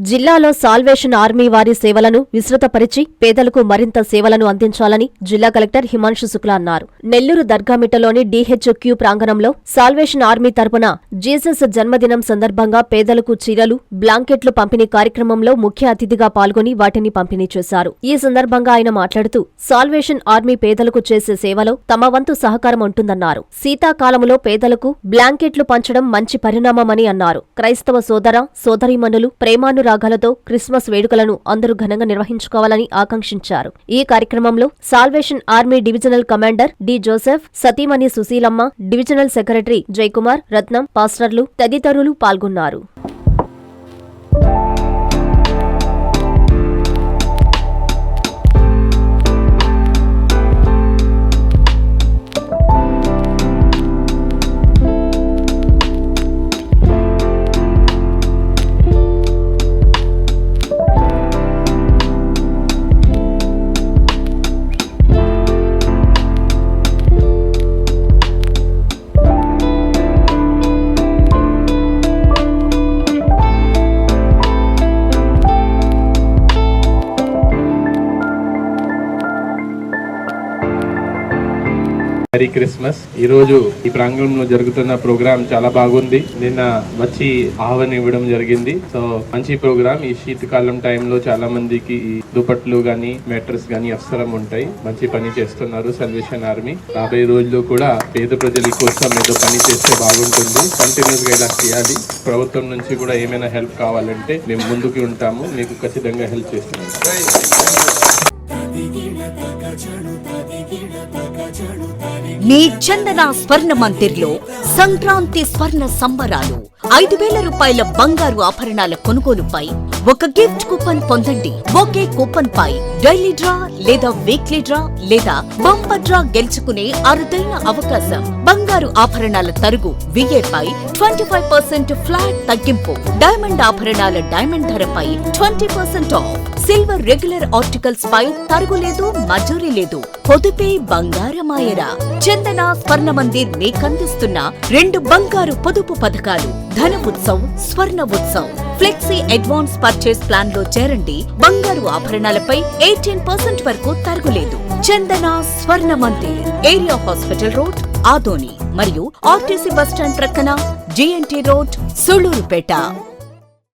జిల్లాలో salvation army వారి సేవలను విస్తృతపరిచి పేదలకు మరింత సేవలను అందించాలని జిల్లా కలెక్టర్ హిమాంశు శుక్లా అన్నారు. నెల్లూరు దర్గామిట్టలోని DHQ ప్రాంగణంలో సాల్వేషన్ ఆర్మీ తరపున జీసస్ జన్మదినం సందర్భంగా పేదలకు చీరలు, బ్లాంకెట్లు పంపిణీ కార్యక్రమంలో ముఖ్య అతిథిగా పాల్గొని వాటిని పంపిణీ చేశారు. ఈ సందర్భంగా ఆయన మాట్లాడుతూ సాల్వేషన్ ఆర్మీ పేదలకు చేసే సేవలో తమ వంతు సహకారం ఉంటుందన్నారు. శీతాకాలంలో పేదలకు బ్లాంకెట్లు పంచడం మంచి పరిణామమని అన్నారు. క్రైస్తవ సోదర సోదరీమణులు ప్రేమానురాగాలతో క్రిస్మస్ వేడుకలను అందరూ ఘనంగా నిర్వహించుకోవాలని ఆకాంక్షించారు. ఈ కార్యక్రమంలో Salvation Army divisional commander D Joseph, సతీమణి సుశీలమ్మ, డివిజనల్ సెక్రటరీ జయకుమార్, రత్నం, పాస్టర్లు తదితరులు పాల్గొన్నారు. Merry Christmas. ఈ రోజు ఈ ప్రాంగణంలో జరుగుతున్న ప్రోగ్రామ్ చాలా బాగుంది. నిన్న వచ్చి ఆహ్వానివ్వడం జరిగింది. సో మంచి ప్రోగ్రామ్. ఈ శీతకాలం టైంలో చాలా మందికి దుపట్లు గానీ మెట్రస్ గానీ అవసరం ఉంటాయి. మంచి పని చేస్తున్నారు సాల్వేషన్ ఆర్మీ. రాబోయే రోజుల్లో కూడా పేద ప్రజల కోసం ఏదో పని చేస్తే బాగుంటుంది. కంటిన్యూస్ గా ఇలా చేయాలి. ప్రభుత్వం నుంచి కూడా ఏమైనా హెల్ప్ కావాలంటే మేము ముందుకు ఉంటాము. మీకు ఖచ్చితంగా హెల్ప్ చేస్తున్నాము. మీ చందన స్వర్ణ మందిర్లో సంక్రాంతి స్వర్ణ సంబరాలు. 5,000 రూపాయల బంగారు ఆభరణాల కొనుగోలుపై ఒక గిఫ్ట్ కూపన్ పొందండి. ఒకే కూపన్ పై డైలీ డ్రా లేదా వీక్లీ డ్రా లేదా బంపర్ డ్రా గెలుచుకునే అరుదైన అవకాశం. బంగారు ఆభరణాల తరుగు VA పై 25% ఫ్లాట్ తగ్గింపు. డైమండ్ ఆభరణాల డైమండ్ ధరపై 20% ఆఫ్. సిల్వర్ రెగ్యులర్ ఆర్టికల్స్ పై తరుగులేదు, మజూరీ లేదు. పొదుపే బంగారమాయరా. చందన స్వర్ణ మందిర్ మీకందిస్తున్న 2 బంగారు పొదుపు పథకాలు. ధన ఉత్సవ్, స్వర్ణ Utsav. Flexi advance purchase plan లో చేరండి. బంగారు ఆభరణాలపై 18% వరకు తరుగులేదు. చందన స్వర్ణ Mandir, area hospital road, Adoni మరియు RTC బస్టాండ్ ప్రక్కన GNT రోడ్, సుళ్లూరుపేట.